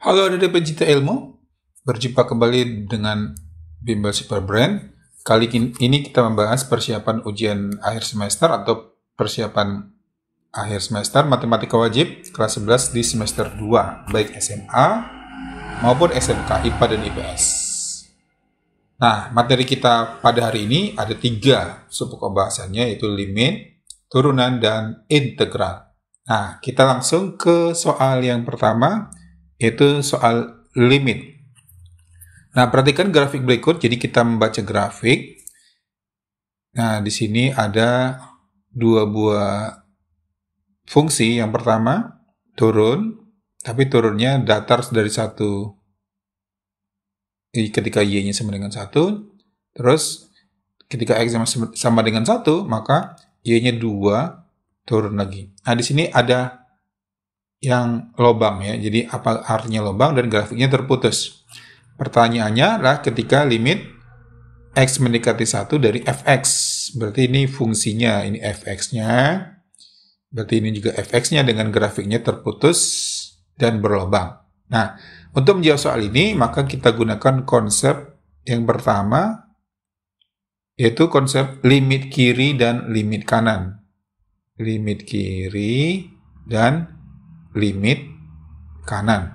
Halo adik pencinta ilmu, berjumpa kembali dengan Bimbel Super Brain. Kali ini kita membahas persiapan ujian akhir semester atau persiapan akhir semester matematika wajib kelas 11 di semester 2, baik SMA maupun SMK, IPA dan IPS. Nah, materi kita pada hari ini ada 3 subpokok bahasannya, yaitu limit, turunan, dan integral. Nah, kita langsung ke soal yang pertama, yaitu soal limit. Nah, perhatikan grafik berikut. Jadi kita membaca grafik. Nah, di sini ada 2 buah fungsi. Yang pertama, turun, tapi turunnya datar dari 1. Ketika y-nya sama dengan 1, terus ketika x sama dengan 1, maka y-nya 2, turun lagi. Nah, di sini ada yang lobang ya. Jadi apa artinya lobang dan grafiknya terputus. Pertanyaannya adalah ketika limit x mendekati 1 dari fx. Berarti ini fungsinya, ini fx-nya. Berarti ini juga fx-nya dengan grafiknya terputus dan berlobang. Nah, untuk menjawab soal ini, maka kita gunakan konsep yang pertama, yaitu konsep limit kiri dan limit kanan. Limit kiri dan limit kanan.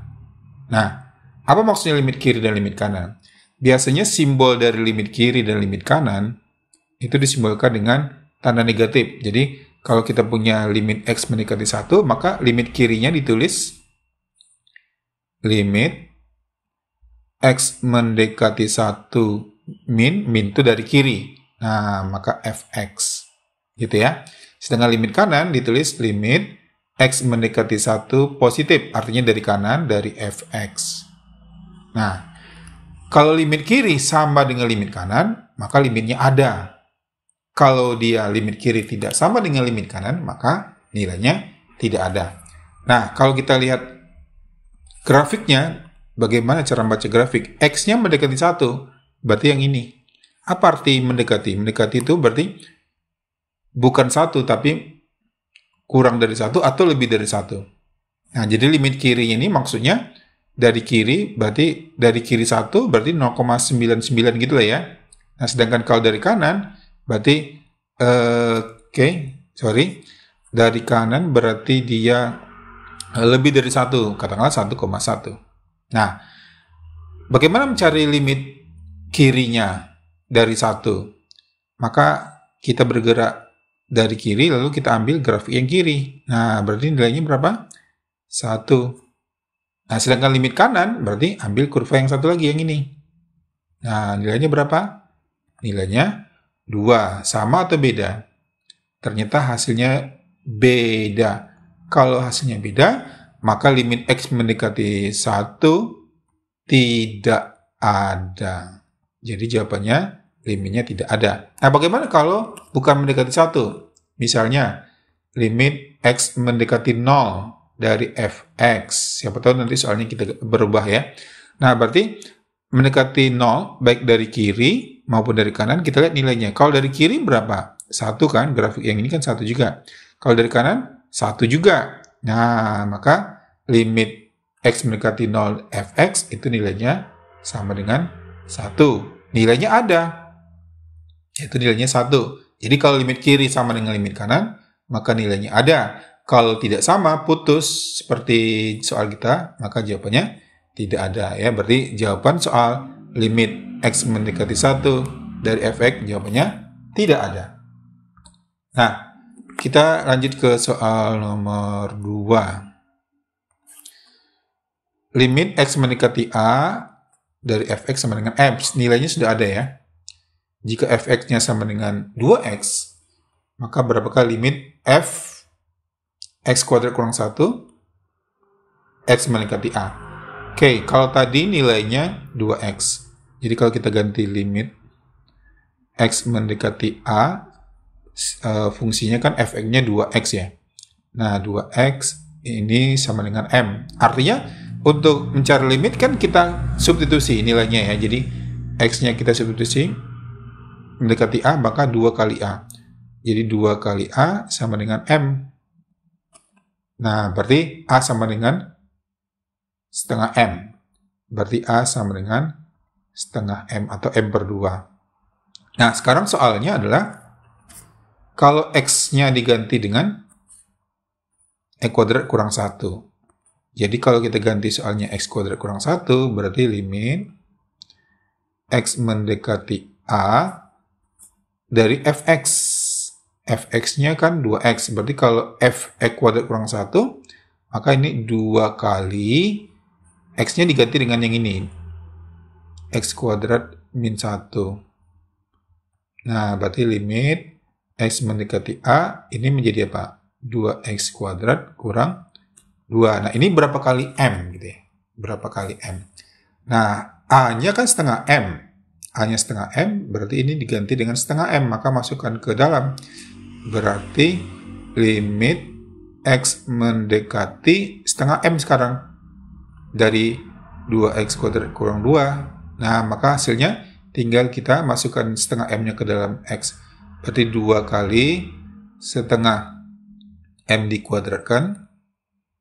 Nah, apa maksudnya limit kiri dan limit kanan? Biasanya simbol dari limit kiri dan limit kanan itu disimbolkan dengan tanda negatif. Jadi, kalau kita punya limit x mendekati 1, maka limit kirinya ditulis limit x mendekati 1 min itu dari kiri. Nah, maka fx. Gitu ya. Sedangkan limit kanan ditulis limit x mendekati 1 positif, artinya dari kanan, dari fx. Nah, kalau limit kiri sama dengan limit kanan, maka limitnya ada. Kalau dia limit kiri tidak sama dengan limit kanan, maka nilainya tidak ada. Nah, kalau kita lihat grafiknya, bagaimana cara membaca grafik? X-nya mendekati 1, berarti yang ini. Apa arti mendekati? Mendekati itu berarti bukan 1, tapi kurang dari 1 atau lebih dari 1. Nah, jadi limit kiri ini maksudnya dari kiri, berarti dari kiri 1 berarti 0,99 gitu lah ya. Nah, sedangkan kalau dari kanan berarti dari kanan berarti dia lebih dari 1, katakanlah 1,1. Nah, bagaimana mencari limit kirinya dari 1? Maka kita bergerak dari kiri, lalu kita ambil grafik yang kiri. Nah, berarti nilainya berapa? 1. Nah, sedangkan limit kanan, berarti ambil kurva yang satu lagi, yang ini. Nah, nilainya berapa? Nilainya 2. Sama atau beda? Ternyata hasilnya beda. Kalau hasilnya beda, maka limit x mendekati 1 tidak ada. Jadi jawabannya limitnya tidak ada. Nah, bagaimana kalau bukan mendekati 1? Misalnya, limit x mendekati 0 dari fx. Siapa tahu nanti soalnya kita berubah ya. Nah, berarti mendekati 0, baik dari kiri maupun dari kanan, kita lihat nilainya. Kalau dari kiri berapa? 1 kan, grafik yang ini kan 1 juga. Kalau dari kanan, 1 juga. Nah, maka limit x mendekati 0 fx itu nilainya sama dengan 1. Nilainya ada. Itu nilainya 1. Jadi kalau limit kiri sama dengan limit kanan, maka nilainya ada. Kalau tidak sama, putus seperti soal kita, maka jawabannya tidak ada ya. Berarti jawaban soal limit x mendekati 1 dari fx jawabannya tidak ada. Nah, kita lanjut ke soal nomor 2. Limit x mendekati a dari fx sama dengan m. Nilainya sudah ada ya. Jika fx-nya sama dengan 2x, maka berapakah limit f x kuadrat kurang 1 x mendekati a? Oke, kalau tadi nilainya 2x. Jadi kalau kita ganti limit x mendekati a, fungsinya kan fx-nya 2x ya. Nah, 2x ini sama dengan m. Artinya, untuk mencari limit kan kita substitusi nilainya ya. Jadi, x-nya kita substitusi mendekati a, maka 2 kali a. Jadi 2 kali a sama dengan m. Nah, berarti a sama dengan setengah M. Berarti A sama dengan setengah M atau M per 2. Nah, sekarang soalnya adalah kalau X-nya diganti dengan X kuadrat kurang 1. Jadi kalau kita ganti soalnya X kuadrat kurang 1, berarti limit X mendekati A dari Fx. Fx-nya kan 2X. Berarti kalau Fx kuadrat kurang 1, maka ini 2 kali X-nya diganti dengan yang ini. X kuadrat min 1. Nah, berarti limit X mendekati A ini menjadi apa? 2X kuadrat kurang 2. Nah, ini berapa kali M gitu ya? Berapa kali M? Nah, A-nya kan setengah M. A-nya setengah M, berarti ini diganti dengan setengah M. Maka masukkan ke dalam. Berarti limit X mendekati setengah M sekarang. Dari 2X kuadrat kurang 2. Nah, maka hasilnya tinggal kita masukkan setengah M-nya ke dalam X. Berarti 2 kali setengah M dikuadratkan.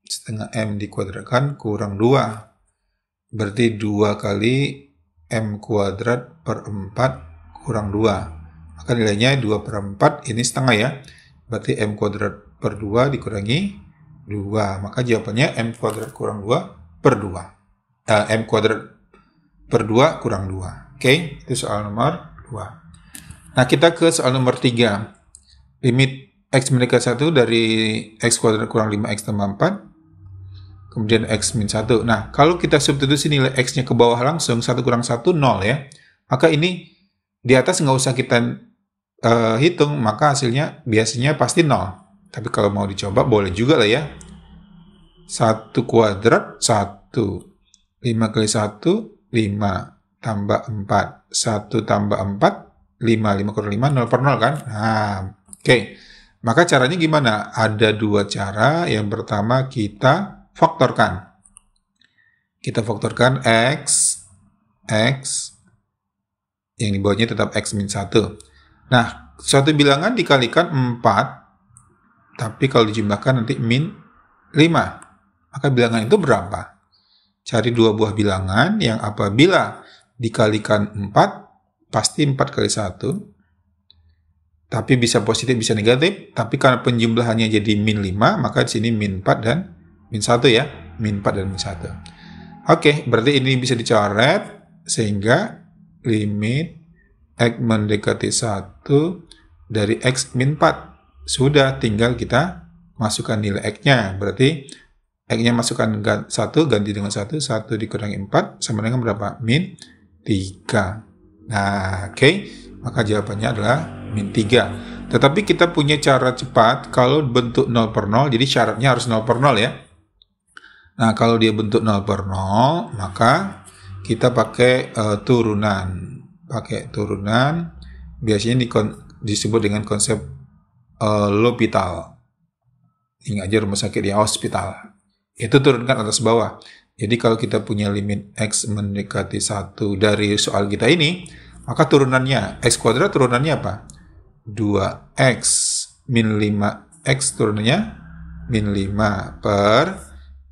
Setengah M dikuadratkan kurang 2. Berarti 2 kali M kuadrat per 4 kurang 2. Maka nilainya 2 per 4, ini setengah ya. Berarti M kuadrat per 2 dikurangi 2. Maka jawabannya M kuadrat kurang 2 per 2. M kuadrat per 2 kurang 2. Oke, itu soal nomor 2. Nah, kita ke soal nomor 3. Limit X mendekati 1 dari X kuadrat kurang 5X tambah 4. Kemudian X min 1. Nah, kalau kita substitusi nilai X-nya ke bawah langsung, 1 kurang 1, 0 ya. Maka ini di atas nggak usah kita hitung, maka hasilnya biasanya pasti 0. Tapi kalau mau dicoba, boleh juga lah ya. 1 kuadrat, 1. 5 kali 1, 5. Tambah 4. 1 tambah 4, 5. 5 kurang 5, 0 per 0 kan? Nah, oke. Maka caranya gimana? Ada 2 cara. Yang pertama kita faktorkan. Kita faktorkan X, yang di bawahnya tetap X min 1. Nah, suatu bilangan dikalikan 4, tapi kalau dijumlahkan nanti min 5. Maka bilangan itu berapa? Cari 2 buah bilangan yang apabila dikalikan 4, pasti 4 kali 1. Tapi bisa positif, bisa negatif. Tapi karena penjumlahannya jadi min 5, maka di sini min 4 dan min 1 ya. Min 4 dan min 1. Oke, berarti ini bisa dicoret sehingga limit X mendekati 1 dari X min 4. Sudah, tinggal kita masukkan nilai X-nya. Berarti X-nya masukkan 1, ganti dengan 1. 1 dikurangi 4 sama dengan berapa? Min 3. Nah, oke. Maka jawabannya adalah min 3. Tetapi kita punya cara cepat kalau bentuk 0 per 0. Jadi syaratnya harus 0 per 0 ya. Nah, kalau dia bentuk 0 per 0, maka kita pakai turunan. Pakai turunan, biasanya disebut dengan konsep L'Hopital. Ingat aja rumah sakit di hospital. Itu turunkan atas bawah. Jadi kalau kita punya limit X mendekati 1 dari soal kita ini, maka turunannya, X kuadrat turunannya apa? 2X min 5X turunannya min 5 per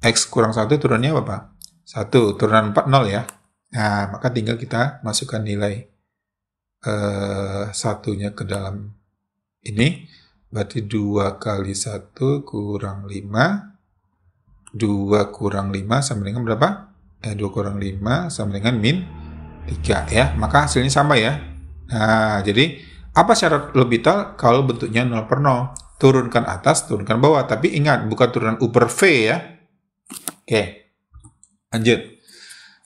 X kurang 1 turunannya apa? 1, turunan 4, 0 ya. Nah, maka tinggal kita masukkan nilai satunya ke dalam ini. Berarti 2 kali 1 kurang 5. 2 kurang 5 sama dengan berapa? 2 kurang 5 sama dengan min 3 ya. Maka hasilnya sama ya. Nah, jadi apa syarat L'Hopital kalau bentuknya 0 per 0? Turunkan atas, turunkan bawah. Tapi ingat, bukan turunan U per V ya. Oke, lanjut.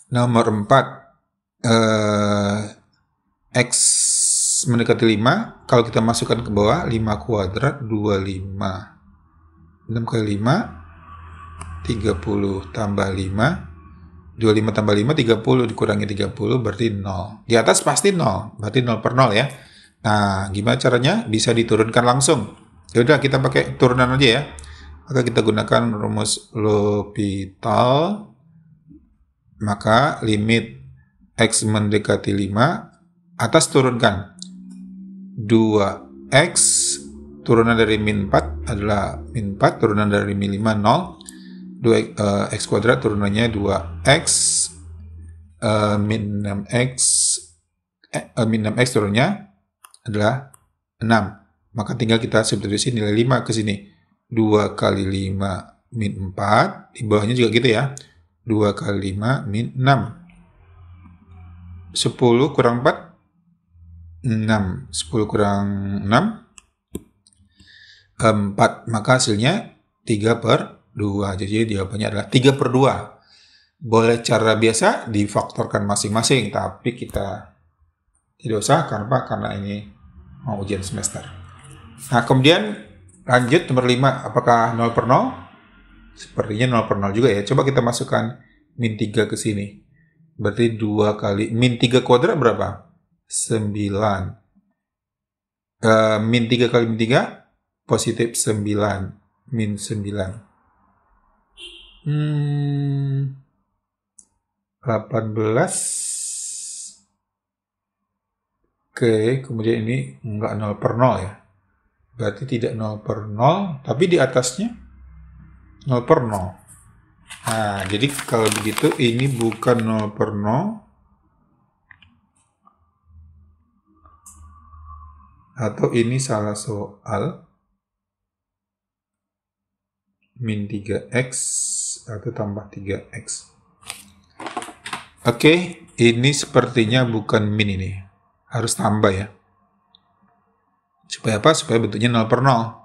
Nomor 4, X mendekati 5, kalau kita masukkan ke bawah, 5 kuadrat, 25. 6 kali 5, 30 tambah 5, 25 tambah 5, 30, dikurangi 30, berarti 0. Di atas pasti 0, berarti 0 per 0 ya. Nah, gimana caranya? Bisa diturunkan langsung. Yaudah, kita pakai turunan aja ya. Maka kita gunakan rumus L'Hopital. Maka limit X mendekati 5, atas turunkan 2X, turunan dari min 4 adalah min 4, turunan dari min 5, 0. X kuadrat turunannya 2x, min 6x turunnya adalah 6. Maka tinggal kita substitusi nilai 5 ke sini. 2 kali 5 min 4. Di bawahnya juga gitu ya. 2 kali 5 min 6. 10 kurang 4. 6. 10 kurang 6. 4. Maka hasilnya 3/2. Jadi jawabannya adalah 3/2. Boleh cara biasa difaktorkan masing-masing. Tapi kita tidak usah. Kenapa? Karena ini mau ujian semester. Nah, kemudian lanjut nomor 5. Apakah 0/0? Sepertinya 0/0 juga ya. Coba kita masukkan min 3 ke sini. Berarti 2 kali min 3 kuadrat berapa? 9. Min 3 kali min 3 positif 9. Min 9. 18. Oke, kemudian ini enggak 0/0 ya. Berarti tidak 0/0, tapi di atasnya 0/0. Nah, jadi kalau begitu ini bukan 0/0 atau ini salah soal. Min 3x atau tambah 3x. Oke, ini sepertinya bukan min ini. Harus tambah ya. Supaya apa? Supaya bentuknya 0/0.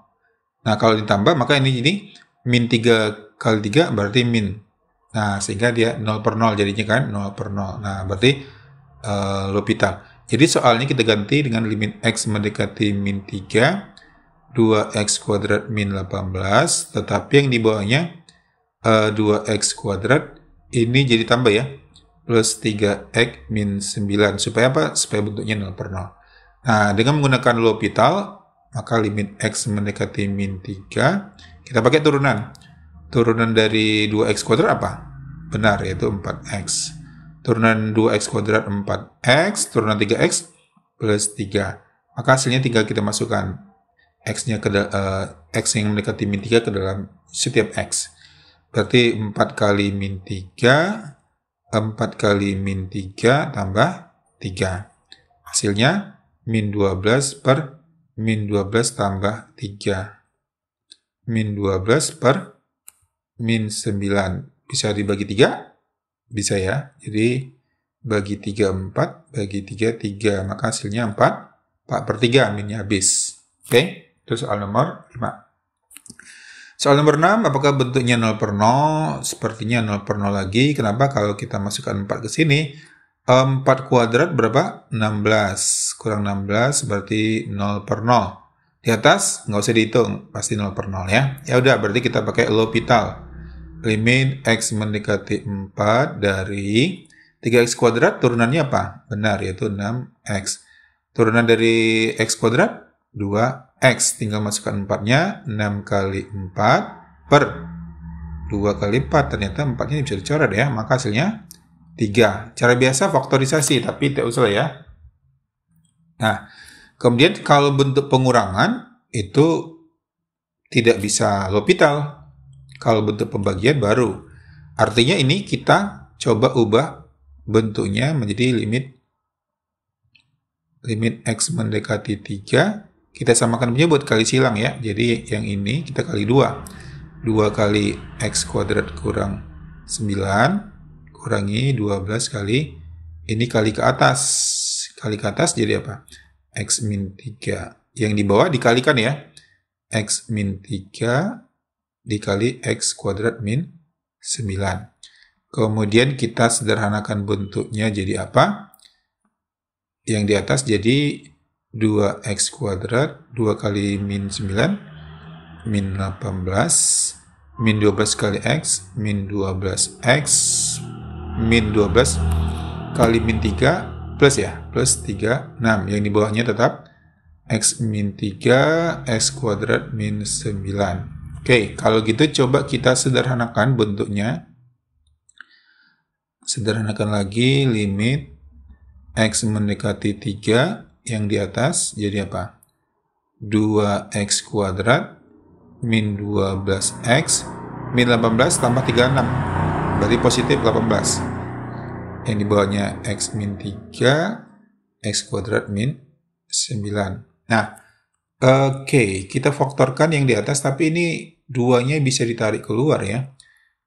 Nah, kalau ditambah maka ini min 3 kali 3 berarti min. Nah, sehingga dia 0/0 jadinya kan 0/0. Nah, berarti L'Hopital. Jadi soalnya kita ganti dengan limit x mendekati min 3, 2x kuadrat min 18, tetapi yang di bawahnya 2x kuadrat ini jadi tambah ya, plus 3x min 9. Supaya apa? Supaya bentuknya 0/0. Nah, dengan menggunakan L'Hopital, maka limit x mendekati min 3, kita pakai turunan. Turunan dari 2x kuadrat apa? Benar, yaitu 4x. Turunan 2x kuadrat 4x, turunan 3x plus 3. Maka hasilnya tinggal kita masukkan x-nya x yang mendekati min 3 ke dalam setiap x. Berarti 4 kali min 3, 4 kali min 3 tambah 3. Hasilnya min 12 per min 12 tambah 3. Min 12 per min 9. Bisa dibagi 3? Bisa ya. Jadi bagi 3 4, bagi 3 3. Maka hasilnya 4. 4/3 minnya habis. Oke, itu soal nomor 5. Soal nomor 6, apakah bentuknya 0/0? Sepertinya 0/0 lagi. Kenapa? Kalau kita masukkan 4 ke sini, 4 kuadrat berapa? 16. Kurang 16 berarti 0/0. Di atas nggak usah dihitung, pasti 0/0 ya. Ya udah, berarti kita pakai L'Hopital. Limit x mendekati 4 dari 3x kuadrat turunannya apa? Benar, yaitu 6x. Turunan dari x kuadrat 2x. Tinggal masukkan 4-nya. 6 kali 4 per 2 kali 4. Ternyata 4-nya bisa dicoret ya. Maka hasilnya 3. Cara biasa faktorisasi, tapi tidak usah ya. Nah, kemudian kalau bentuk pengurangan itu tidak bisa L'Hopital. Kalau bentuk pembagian baru. Artinya ini kita coba ubah bentuknya menjadi limit x mendekati 3. Kita samakan punya buat kali silang ya. Jadi yang ini kita kali 2. 2 kali x kuadrat kurang 9. Kurangi 12 kali. Ini kali ke atas. Kali ke atas jadi apa? X min 3. Yang di bawah dikalikan ya. X min 3 dikali x kuadrat min 9. Kemudian kita sederhanakan bentuknya jadi apa? Yang di atas jadi 2x kuadrat, 2 kali min 9, min 18, min 12 kali x, min 12x, min 12 kali min 3, plus ya, plus 3, 6. Yang di bawahnya tetap x min 3, x kuadrat min 9. Oke, kalau gitu coba kita sederhanakan bentuknya. Sederhanakan lagi limit x mendekati 3 yang di atas jadi apa? 2x kuadrat min 12x min 18 tambah 36. Berarti positif 18. Yang di bawahnya X min 3, X kuadrat min 9. Nah, oke, kita faktorkan yang di atas, tapi ini duanya bisa ditarik keluar ya.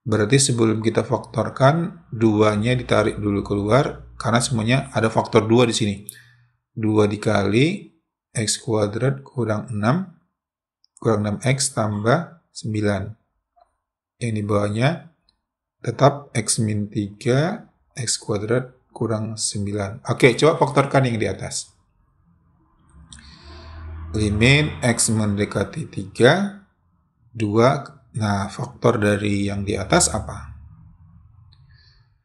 Berarti sebelum kita faktorkan, duanya ditarik dulu keluar, karena semuanya ada faktor 2 di sini. 2 dikali X kuadrat kurang 6, kurang 6X tambah 9. Yang di bawahnya tetap X min 3, X kuadrat kurang 9. Oke, coba faktorkan yang di atas. Limit X mendekati 3, 2. Nah, faktor dari yang di atas apa?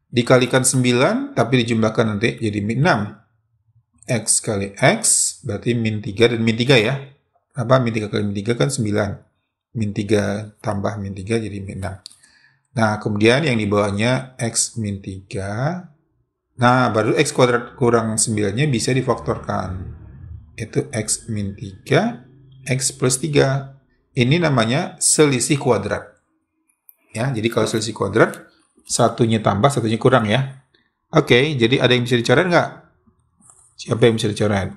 Dikalikan 9, tapi dijumlahkan nanti jadi min 6. X kali X, berarti min 3 dan min 3 ya. Apa? Min 3 kali min 3 kan 9. Min 3 tambah min 3 jadi min 6. Nah, kemudian yang di bawahnya X min 3. Nah, baru X kuadrat kurang 9-nya bisa difaktorkan. Itu X min 3, X plus 3. Ini namanya selisih kuadrat. Ya, jadi kalau selisih kuadrat, satunya tambah, satunya kurang ya. Oke, jadi ada yang bisa dicoret nggak? Siapa yang bisa dicoret?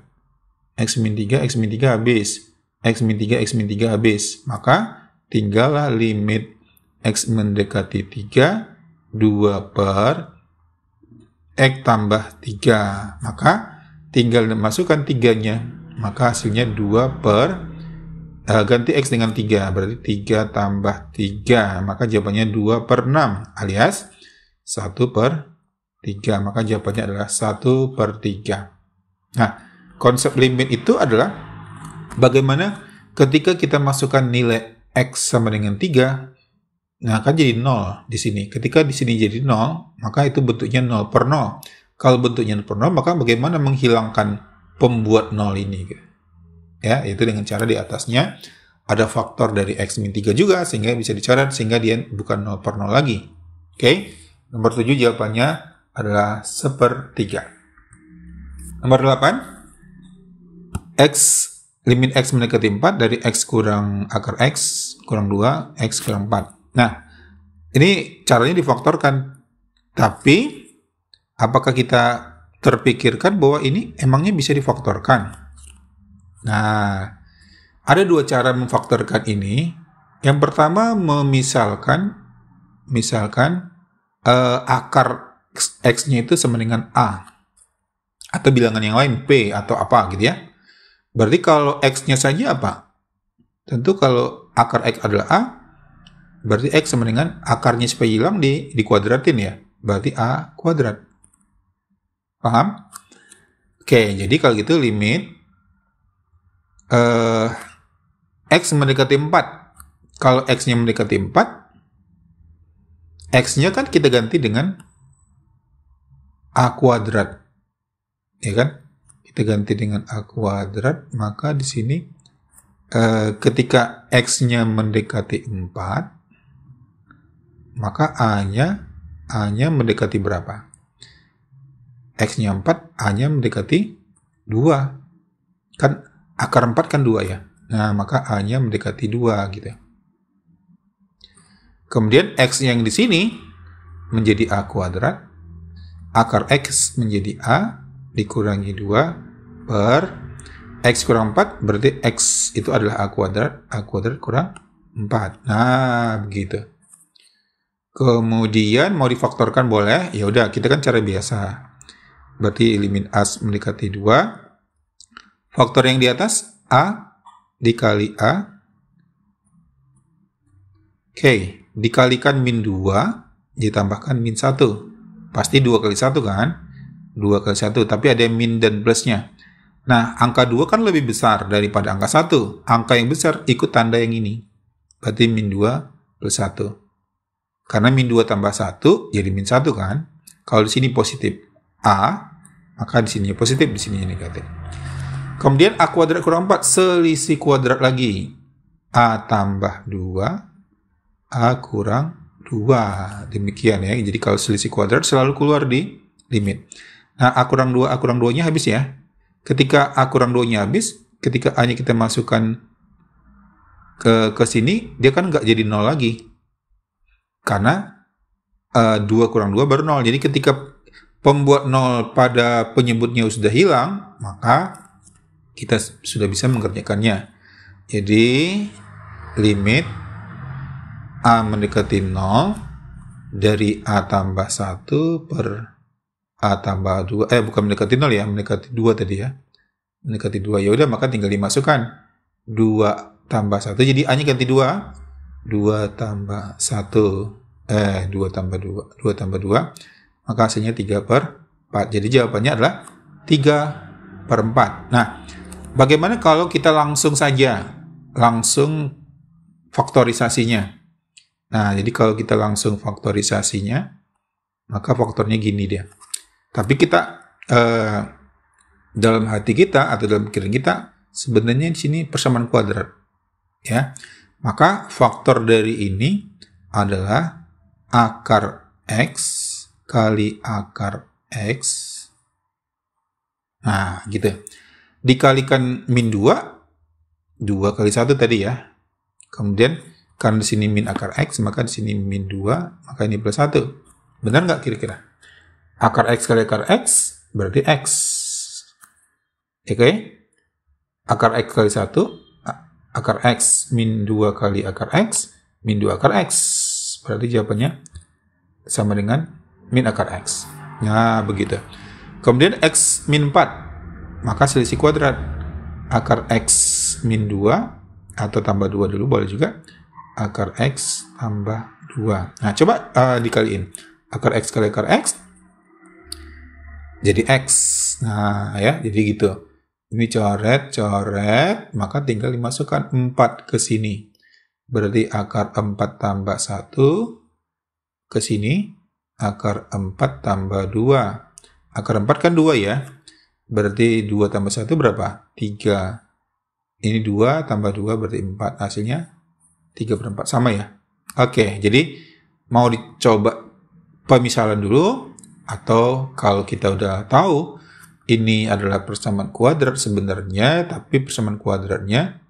X min 3, X min 3 habis. X min 3, X min 3 habis. Maka tinggallah limit X mendekati 3, 2 per X tambah 3. Maka tinggal masukkan 3-nya. Maka hasilnya 2 per ganti X dengan 3, berarti 3 tambah 3, maka jawabannya 2 per 6, alias 1 per 3, maka jawabannya adalah 1 per 3. Nah, konsep limit itu adalah bagaimana ketika kita masukkan nilai X sama dengan 3, nah kan jadi 0 di sini. Ketika di sini jadi 0, maka itu bentuknya 0 per 0. Kalau bentuknya 0 per 0, maka bagaimana menghilangkan pembuat 0 ini? Ya, itu dengan cara di atasnya ada faktor dari X min 3 juga, sehingga bisa dicoret, sehingga dia bukan 0 per 0 lagi. Oke, nomor 7 jawabannya adalah 1/3. Nomor 8, X, limit X mendekati 4 dari X kurang akar X kurang 2, X kurang 4. Nah, ini caranya difaktorkan. Tapi, apakah kita terpikirkan bahwa ini emangnya bisa difaktorkan? Nah, ada dua cara memfaktorkan ini. Yang pertama, misalkan akar X-nya itu sama dengan A. Atau bilangan yang lain, P atau apa gitu ya. Berarti kalau X-nya saja apa? Tentu kalau akar X adalah A, berarti X sama dengan akarnya supaya hilang dikuadratin ya. Berarti A kuadrat. Paham? Oke, jadi kalau gitu limit X mendekati 4. Kalau X-nya mendekati 4, X-nya kan kita ganti dengan A kuadrat. Ya kan? Kita ganti dengan A kuadrat, maka di sini ketika X-nya mendekati 4, maka A-nya mendekati berapa? X-nya 4, A-nya mendekati 2. Kan akar 4 kan 2 ya. Nah, maka A-nya mendekati 2 gitu. Kemudian X yang di sini menjadi A kuadrat. Akar X menjadi A dikurangi 2 per X kurang 4. Berarti X itu adalah A kuadrat. A kuadrat kurang 4. Nah, begitu. Kemudian mau difaktorkan boleh. Ya udah, kita kan cara biasa. Berarti limit A mendekati 2. Faktor yang di atas, A dikali A. Oke, dikalikan min 2, ditambahkan min 1. Pasti 2 kali 1 kan? 2 kali 1, tapi ada min dan plusnya. Nah, angka 2 kan lebih besar daripada angka 1. Angka yang besar ikut tanda yang ini. Berarti min 2 plus 1. Karena min 2 tambah 1, jadi min 1 kan? Kalau di sini positif A, maka di sini positif, di sini negatif. Kemudian A kuadrat kurang 4, selisih kuadrat lagi. A tambah 2, A kurang 2. Demikian ya. Jadi kalau selisih kuadrat selalu keluar di limit. Nah, A kurang 2-nya habis ya. Ketika A kurang 2-nya habis, ketika A-nya kita masukkan ke sini, dia kan nggak jadi 0 lagi. Karena 2 kurang 2 baru 0. Jadi ketika pembuat 0 pada penyebutnya sudah hilang, maka kita sudah bisa mengerjakannya. Jadi limit A mendekati 0 dari A tambah 1 per A tambah 2. Bukan mendekati 0 ya, mendekati 2 tadi ya. Mendekati 2. Ya udah, maka tinggal dimasukkan 2 tambah 1. Jadi A-nya ganti 2. 2 tambah 1. 2 tambah 2. 2 tambah 2. Maka hasilnya 3 per 4. Jadi jawabannya adalah 3 per 4. Nah, bagaimana kalau kita langsung faktorisasinya? Nah, jadi kalau kita langsung faktorisasinya, maka faktornya gini dia. Tapi kita dalam hati kita atau dalam pikiran kita sebenarnya di sini persamaan kuadrat, ya. Maka faktor dari ini adalah akar X kali akar X. Nah, gitu. Dikalikan min 2 kali 1 tadi ya. Kemudian, karena di sini min akar X, maka di sini min 2, maka ini plus 1. Benar nggak kira-kira? Akar X kali akar X berarti X. Oke? Akar X kali 1, akar X min 2 kali akar X, min 2 akar X. Berarti jawabannya sama dengan min akar X. Nah, begitu. Kemudian X min 4. Maka selisih kuadrat. Akar X min 2 atau tambah 2 dulu boleh juga. Akar X tambah 2. Nah, coba dikaliin. Akar X kali akar X jadi X. Nah, ya, jadi gitu. Ini coret, maka tinggal dimasukkan 4 ke sini. Berarti akar 4 tambah 1 ke sini, akar 4 tambah 2. Akar 4 kan 2 ya. Berarti 2 tambah 1 berapa? 3. Ini 2 tambah 2 berarti 4. Hasilnya 3 per 4. Sama ya? Oke, jadi mau dicoba pemisalan dulu, atau kalau kita udah tahu ini adalah persamaan kuadrat sebenarnya, tapi persamaan kuadratnya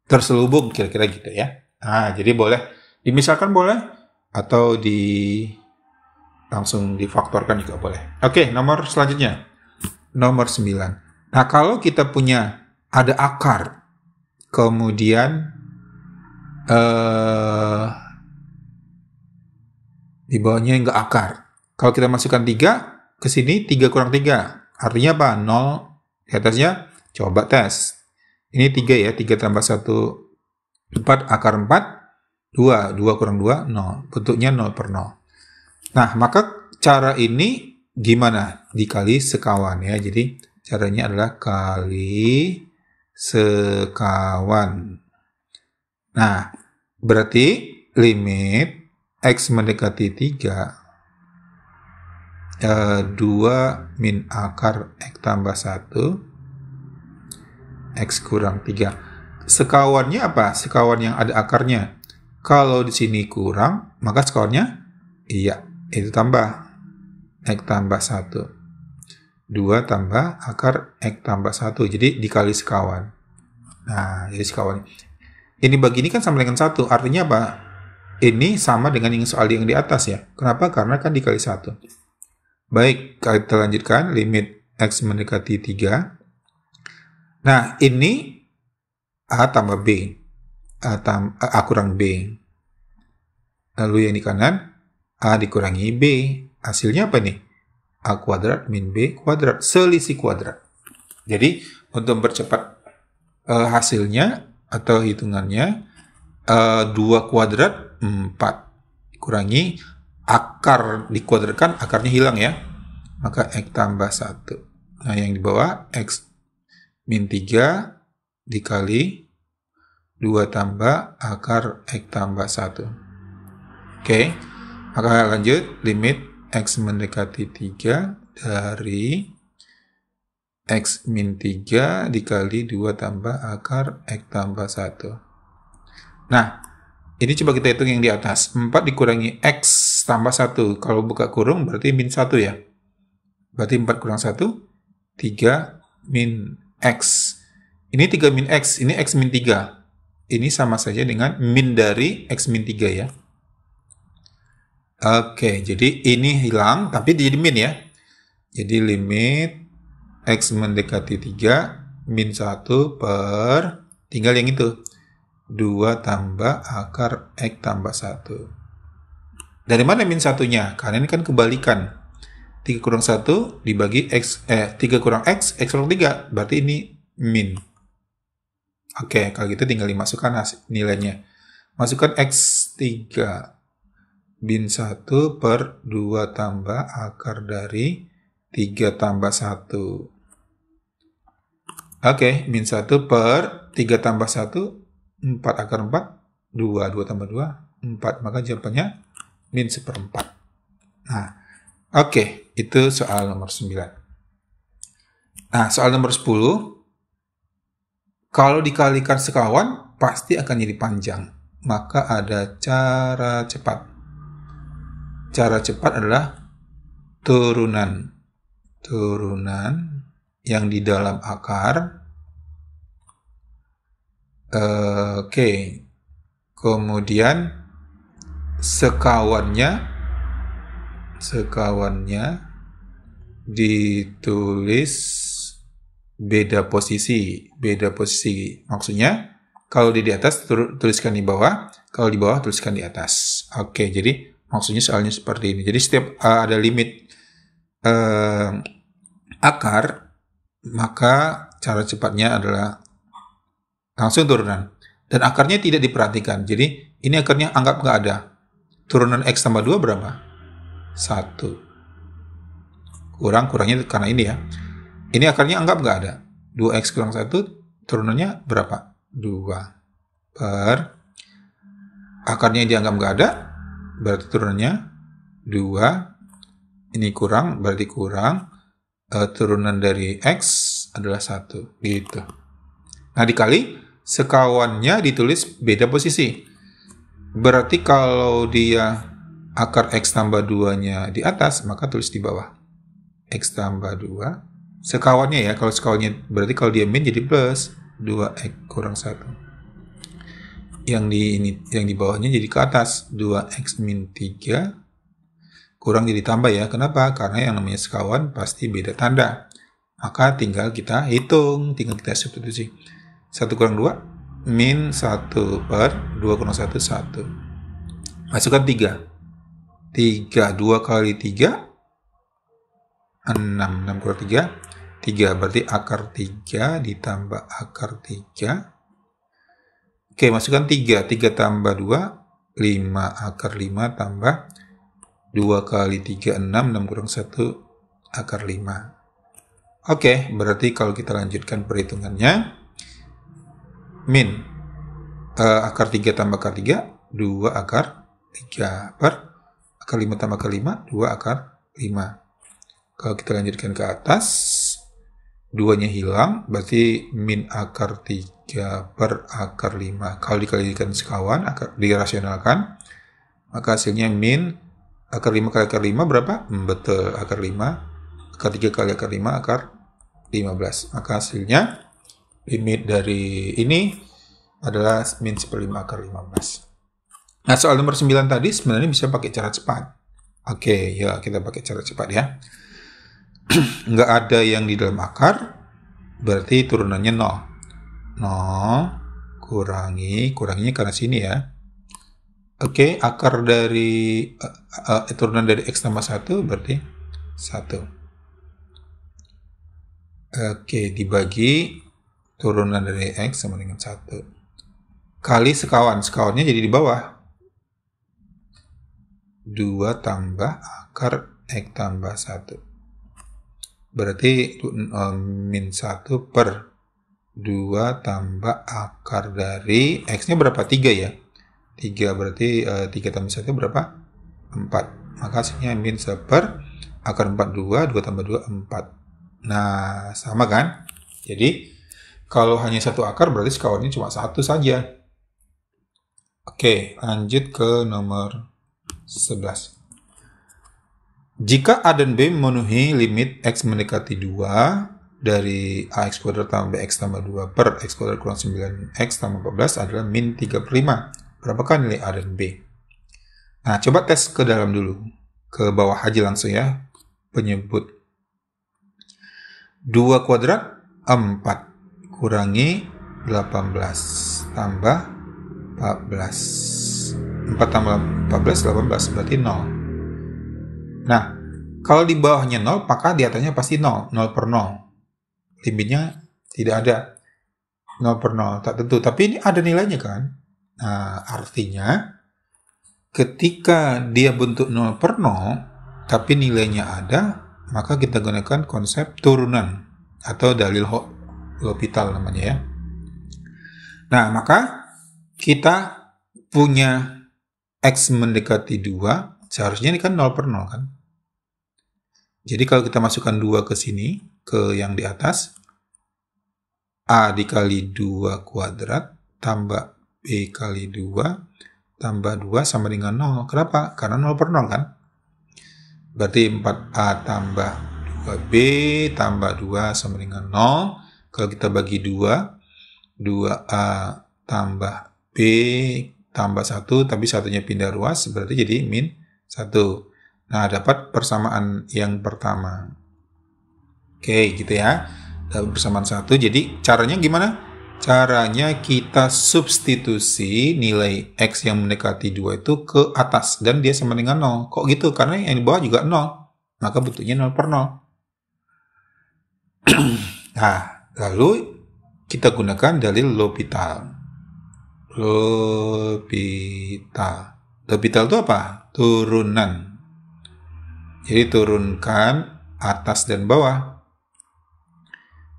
terselubung, kira-kira gitu ya. Nah, jadi boleh dimisalkan boleh, atau langsung difaktorkan juga boleh. Oke, nomor selanjutnya. Nomor 9. Nah, kalau kita punya ada akar, kemudian di bawahnya nggak akar. Kalau kita masukkan 3 ke sini, 3 kurang 3. Artinya apa? 0. Di atasnya, coba tes. Ini 3 ya, 3 tambah 1, 4, akar 4, 2. 2 kurang 2, 0. Bentuknya 0 per 0. Nah, maka cara ini gimana? Dikali sekawan ya. Jadi, caranya adalah kali sekawan. Nah, berarti limit X mendekati 3, 2 min akar X tambah 1, X kurang 3. Sekawannya apa? Sekawan yang ada akarnya. Kalau di sini kurang, maka sekawannya iya, itu tambah. X tambah 1. 2 tambah akar X tambah 1. Jadi dikali sekawan. Nah, jadi sekawan. Ini bagi ini kan sama dengan 1. Artinya apa? Ini sama dengan yang soal yang di atas ya. Kenapa? Karena kan dikali 1. Baik, kita lanjutkan. Limit X mendekati 3. Nah, ini A tambah B. A kurang B. Lalu yang di kanan, A dikurangi B. Hasilnya apa nih? A kuadrat min B kuadrat. Selisih kuadrat. Jadi, untuk mempercepat hasilnya atau hitungannya, 2 kuadrat 4. Kurangi akar dikuadratkan, akarnya hilang ya. Maka X tambah 1. Nah, yang di bawah X min 3 dikali 2 tambah akar X tambah 1. Oke. Maka lanjut, limit X mendekati 3 dari X min 3 dikali 2 tambah akar X tambah 1. Nah, ini coba kita hitung yang di atas. 4 dikurangi X tambah 1. Kalau buka kurung berarti min 1 ya. Berarti 4 kurang 1, 3 min X. Ini 3 min X, ini X min 3. Ini sama saja dengan min dari X min 3 ya. Oke, jadi ini hilang, tapi jadi min ya. Jadi limit X mendekati 3, min 1 per, tinggal yang itu. 2 tambah akar X tambah 1. Dari mana min satunya? Karena ini kan kebalikan. 3 kurang 1 dibagi X, 3 kurang X kurang 3. Berarti ini min. Oke, kalau gitu tinggal dimasukkan nilainya. Masukkan X3. Min 1 per 2 tambah akar dari 3 tambah 1. Oke, min 1 per 3 tambah 1, 4 akar 4, 2, 2 tambah 2, 4. Maka jawabannya min 1/4. Nah, oke, itu soal nomor 9. Nah, soal nomor 10, kalau dikalikan sekawan, pasti akan jadi panjang. Maka ada cara cepat. Cara cepat adalah turunan. Turunan yang di dalam akar. Oke. Kemudian sekawannya ditulis beda posisi. Maksudnya kalau di atas tuliskan di bawah, kalau di bawah tuliskan di atas. Oke, jadi maksudnya soalnya seperti ini. Jadi setiap ada limit akar, maka cara cepatnya adalah langsung turunan. Dan akarnya tidak diperhatikan. Jadi ini akarnya anggap nggak ada. Turunan X tambah 2 berapa? 1. Kurangnya karena ini ya. Ini akarnya anggap nggak ada. 2X kurang 1, turunannya berapa? 2. Per akarnya dianggap nggak ada, berarti turunannya 2. Ini kurang, berarti kurang. Turunan dari X adalah 1. Gitu. Nah, dikali sekawannya ditulis beda posisi. Berarti kalau dia akar X tambah 2-nya di atas, maka tulis di bawah. X tambah 2. Sekawannya ya, kalau sekawannya berarti kalau dia min jadi plus 2X kurang 1. Yang di bawahnya jadi ke atas 2X min 3 kurang jadi tambah ya. Kenapa? Karena yang namanya sekawan pasti beda tanda. Maka tinggal kita hitung, tinggal kita substitusi. 1 kurang 2 min 1 per 2 kurang 1 1. Masukkan 3. 2 kali 3 6 kurang 3 berarti akar 3 ditambah akar 3. Oke, masukkan 3 tambah 2 5 akar 5 tambah 2 kali 3 6 kurang 1 akar 5. Oke, berarti kalau kita lanjutkan perhitungannya, min akar 3 tambah akar 3 2 akar 3 per akar 5 tambah akar 5 2 akar 5. Kalau kita lanjutkan ke atas, 2-nya hilang, berarti min akar 3 per akar 5. Kalau dikalikan sekawan, dirasionalkan, maka hasilnya min akar 5 kali akar 5 berapa? Betul, akar 5. Akar 3 kali akar 5, akar 15. Maka hasilnya, limit dari ini adalah min 1/5 akar 15. Nah, soal nomor 9 tadi sebenarnya bisa pakai cara cepat. Oke, ya kita pakai cara cepat ya. Nggak ada yang di dalam akar, berarti turunannya 0. 0 kuranginya karena sini ya. Oke, akar dari turunan dari X tambah 1 berarti 1. Oke, dibagi turunan dari X sama dengan 1. Kali sekawannya jadi di bawah. 2 tambah akar X tambah 1. Berarti min 1 per 2 tambah akar dari X-nya berapa? 3 ya? 3 berarti 3 tambah 1 berapa? 4. Maka hasilnya min 1 per akar 4 2 tambah 2 4. Nah, sama kan? Jadi, kalau hanya satu akar berarti sekawannya cuma 1 saja. Oke, lanjut ke nomor 11. Jika A dan B memenuhi limit X mendekati 2 dari AX kuadrat tambah BX tambah 2 per X kuadrat kurang 9X tambah 14 adalah min 3/5. Berapakah nilai A dan B? Nah, coba tes ke dalam dulu. Ke bawah aja langsung ya. Penyebut. 2 kuadrat 4. Kurangi 18. Tambah 14. 4 tambah 14, 18. Berarti 0. Nah, kalau di bawahnya 0, maka di atasnya pasti 0. 0 per 0. Limitnya tidak ada. 0 per 0. Tak tentu. Tapi ini ada nilainya kan? Nah, artinya ketika dia bentuk 0 per 0, tapi nilainya ada, maka kita gunakan konsep turunan atau dalil L'Hopital namanya ya. Nah, maka kita punya X mendekati 2, seharusnya ini kan 0 per 0 kan. Jadi kalau kita masukkan 2 ke sini, ke yang di atas, A dikali 2 kuadrat tambah B kali 2 tambah 2 sama dengan 0. Kenapa? Karena 0 per 0 kan? Berarti 4A tambah 2B tambah 2 sama dengan 0. Kalau kita bagi 2, 2A tambah B tambah 1, tapi satunya pindah ruas, berarti jadi min 1. Nah, dapat persamaan yang pertama. Oke, gitu ya. Dapat persamaan 1. Jadi, caranya gimana? Caranya kita substitusi nilai X yang mendekati 2 itu ke atas. Dan dia sama dengan 0. Kok gitu? Karena yang di bawah juga 0. Maka bentuknya 0 per 0. Nah, lalu kita gunakan dalil L'Hopital. L'Hopital itu apa? Turunan. Jadi turunkan atas dan bawah.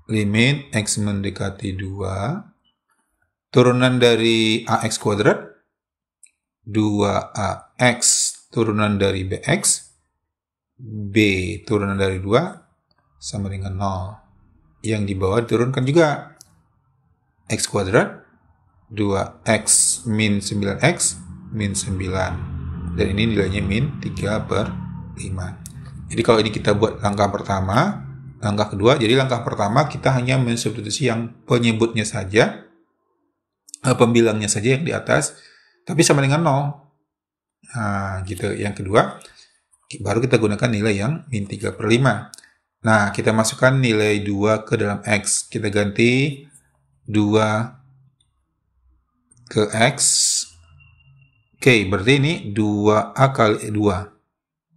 Limit X mendekati 2. Turunan dari AX kuadrat. 2AX turunan dari BX. B turunan dari 2 sama dengan 0. Yang di bawah diturunkan juga. X kuadrat. 2X min 9X min 9. Dan ini nilainya min 3 per 5. Jadi kalau ini kita buat langkah pertama, langkah kedua, jadi langkah pertama kita hanya mensubstitusi yang penyebutnya saja, pembilangnya saja yang di atas, tapi sama dengan 0. Nah, gitu. Yang kedua, baru kita gunakan nilai yang min 3 per 5. Nah, kita masukkan nilai 2 ke dalam X. Kita ganti 2 ke X. Oke, berarti ini 2A kali 2.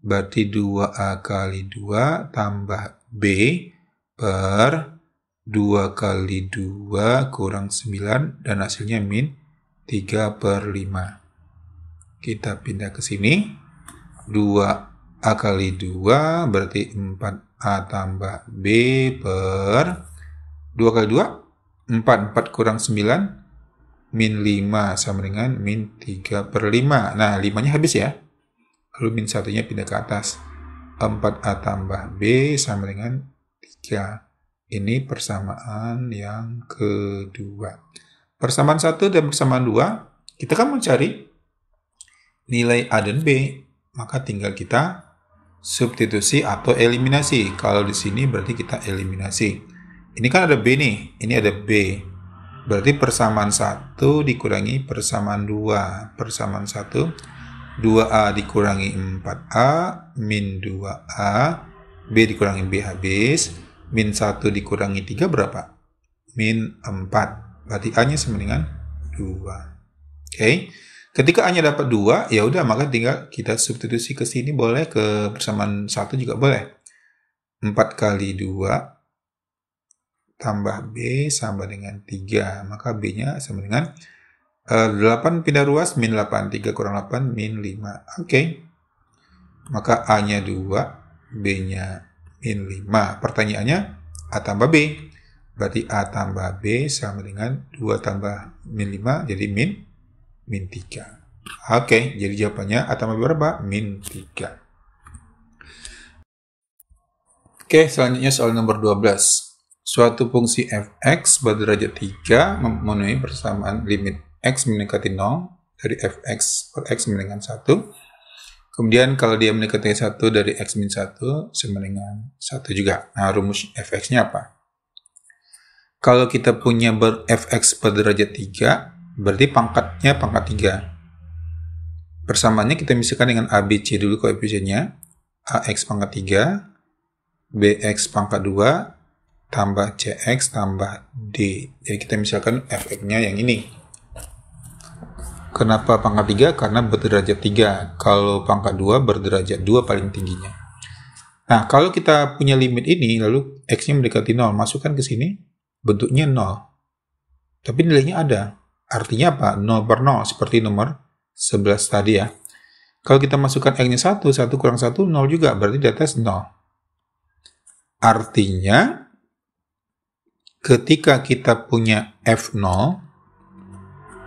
Berarti 2A kali 2 tambah B per 2 kali 2 kurang 9 dan hasilnya min 3 per 5. Kita pindah ke sini. 2A kali 2 berarti 4A tambah B per 2 kali 2, 4. 4 kurang 9, min 5 sama dengan min 3 per 5. Nah, 5-nya habis ya. Lalu min 1-nya pindah ke atas. 4A tambah B sama dengan 3. Ini persamaan yang kedua. Persamaan 1 dan persamaan 2, kita kan mencari nilai A dan B. Maka tinggal kita substitusi atau eliminasi. Kalau di sini berarti kita eliminasi. Ini kan ada B nih. Ini ada B. Berarti persamaan 1 dikurangi persamaan 2. Persamaan 1. 2A dikurangi 4A, min 2A, B dikurangi B habis, min 1 dikurangi 3 berapa? Min 4. Berarti A-nya sama dengan 2. Oke. Ketika A-nya dapat 2, ya udah maka tinggal kita substitusi ke sini, boleh ke persamaan 1 juga boleh. 4 kali 2 tambah B sama dengan 3. Maka B-nya sama dengan 8 pindah ruas, min 8. 3 kurang 8, min 5. Oke. Maka A-nya 2, B-nya min 5. Pertanyaannya, A tambah B. Berarti A tambah B sama dengan 2 tambah min 5, jadi min 3. Oke, jadi jawabannya A tambah berapa? Min 3. Oke, selanjutnya soal nomor 12. Suatu fungsi fx berderajat 3 memenuhi persamaan limit x mendekati 0 dari fx per x sama dengan 1. Kemudian kalau dia mendekati 1 dari x min 1 sama dengan 1 juga. Nah, rumus fx-nya apa? Kalau kita punya fx berderajat 3, berarti pangkatnya pangkat 3. Persamaannya kita misalkan dengan ABC dulu koefisiennya. AX pangkat 3, BX pangkat 2, tambah CX tambah D. Jadi kita misalkan fx-nya yang ini. Kenapa pangkat 3? Karena berderajat 3. Kalau pangkat 2 berderajat 2 paling tingginya. Nah, kalau kita punya limit ini, lalu X-nya mendekati 0, masukkan ke sini, bentuknya 0. Tapi nilainya ada. Artinya apa? 0 per 0, seperti nomor 11 tadi ya. Kalau kita masukkan X-nya 1, 1 kurang 1, 0 juga, berarti di atas 0. Artinya, ketika kita punya F0,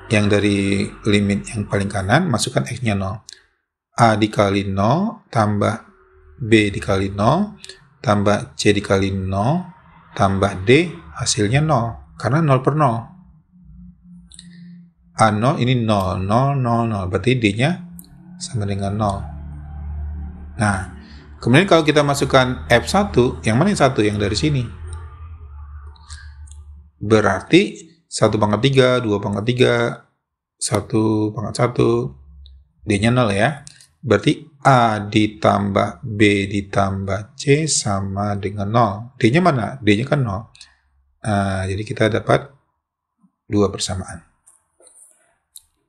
yang dari limit yang paling kanan, masukkan X-nya 0. A dikali 0, tambah B dikali 0, tambah C dikali 0, tambah D, hasilnya 0. Karena 0 per 0. A0 ini 0, 0, 0, 0. Berarti D-nya sama dengan 0. Nah, kemudian kalau kita masukkan F1, yang mana yang 1? Yang dari sini. Berarti 1 pangkat 3, 2 pangkat 3, 1 pangkat 1, D-nya 0 ya. Berarti A ditambah B ditambah C sama dengan 0. D-nya mana? D-nya kan 0. Jadi kita dapat 2 persamaan.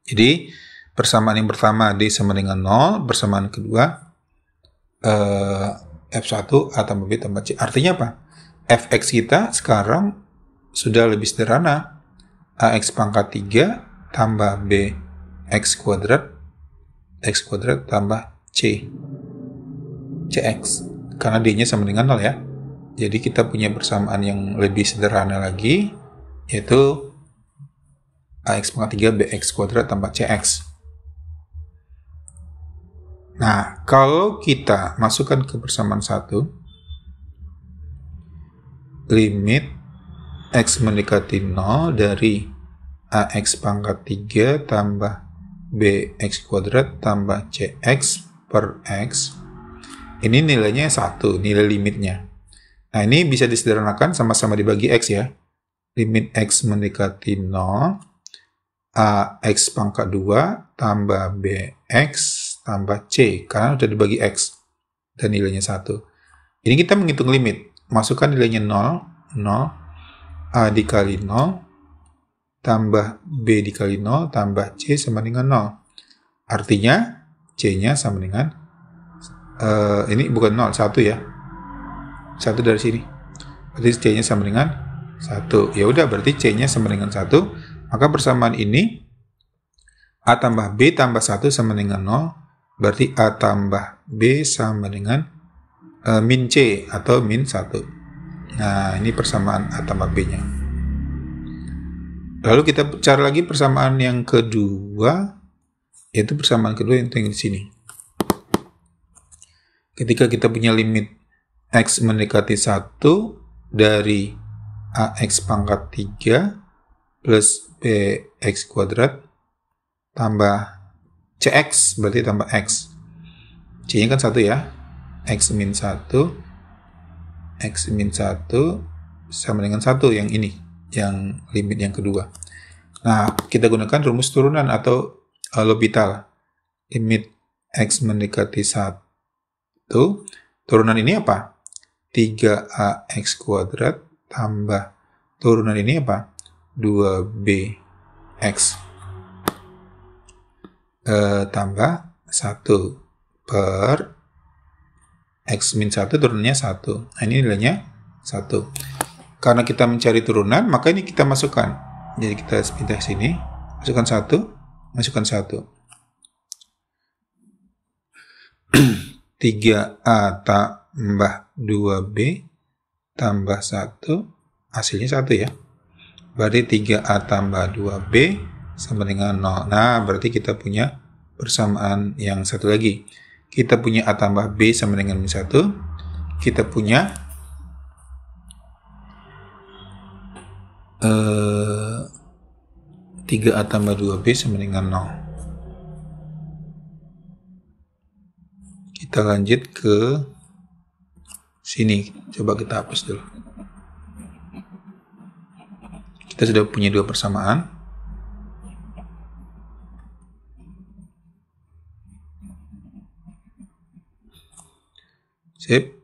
Jadi persamaan yang pertama D sama dengan 0, persamaan kedua F1 A tambah B tambah C. Artinya apa? Fx kita sekarang sudah lebih sederhana. AX pangkat 3 tambah B X kuadrat tambah C CX. Karena D-nya sama dengan 0 ya. Jadi kita punya persamaan yang lebih sederhana lagi, yaitu AX pangkat 3 BX kuadrat tambah CX. Nah, kalau kita masukkan ke persamaan 1, limit X mendekati 0 dari AX pangkat 3 tambah BX kuadrat tambah CX per X. Ini nilainya 1, nilai limitnya. Nah, ini bisa disederhanakan sama-sama dibagi X ya. Limit X mendekati 0, AX pangkat 2 tambah BX tambah C, karena sudah dibagi X dan nilainya 1. Ini kita menghitung limit. Masukkan nilainya 0, 0, A dikali 0, tambah B dikali 0, tambah C sama dengan 0. Artinya, C-nya sama dengan, ini bukan 0, 1 ya. 1 dari sini. Berarti C-nya sama dengan 1. Ya udah, berarti C-nya sama dengan 1. Maka persamaan ini, A tambah B tambah 1 sama dengan 0. Berarti A tambah B sama dengan min C atau min 1. Nah, ini persamaan A tambah B-nya. Lalu kita cari lagi persamaan yang kedua, yaitu persamaan kedua yang di sini. Ketika kita punya limit X mendekati 1 dari AX pangkat 3 plus BX kuadrat tambah CX, berarti tambah X. C-nya kan 1 ya. X min 1 sama dengan 1 yang ini, yang limit yang kedua. Nah, kita gunakan rumus turunan atau L'Hopital. Limit X mendekati 1. Turunan ini apa? 3AX kuadrat tambah turunan ini apa? 2BX tambah 1 per X min 1 turunannya 1. Nah, ini nilainya 1. Karena kita mencari turunan, maka ini kita masukkan. Jadi kita pindah sini, masukkan 1, masukkan 1. 3A tambah 2B tambah 1, hasilnya 1 ya. Berarti 3A tambah 2B sama dengan 0. Nah, berarti kita punya persamaan yang satu lagi. Kita punya A tambah B sama dengan min 1. Kita punya 3A tambah 2B sama dengan 0. Kita lanjut ke sini. Coba kita hapus dulu. Kita sudah punya 2 persamaan. Sip.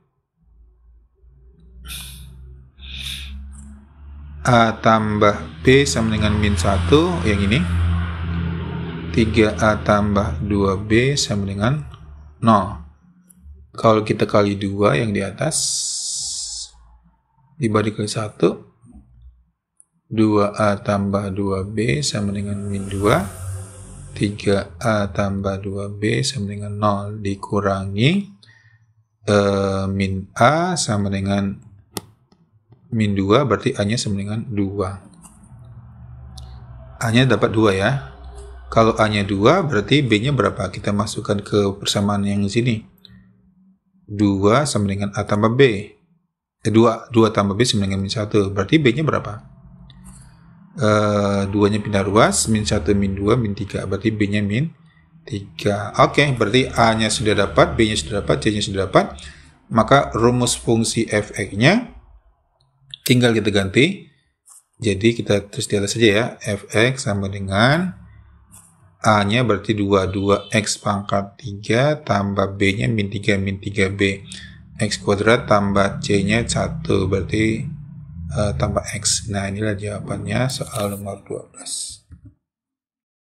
A tambah B sama dengan min 1, yang ini. 3A tambah 2B sama dengan 0. Kalau kita kali 2 yang di atas, dibagi kali 1, 2A tambah 2B sama dengan min 2, 3A tambah 2B sama dengan 0, dikurangi min A sama dengan min 2, berarti A-nya sama dengan 2. A-nya dapat 2 ya. Kalau A-nya 2, berarti B-nya berapa? Kita masukkan ke persamaan yang di sini. 2 sama dengan A tambah B. 2 tambah B sama dengan min 1. Berarti B-nya berapa? 2-nya pindah ruas, min 1, min 2, min 3. Berarti B-nya min 3. Oke, berarti A-nya sudah dapat, B-nya sudah dapat, C-nya sudah dapat. Maka rumus fungsi fx-nya tinggal kita ganti. Jadi kita tulis di atas saja ya. Fx sama dengan A-nya berarti 2x pangkat 3 tambah B-nya min 3b. X kuadrat tambah C-nya 1, berarti tambah X. Nah, inilah jawabannya soal nomor 12.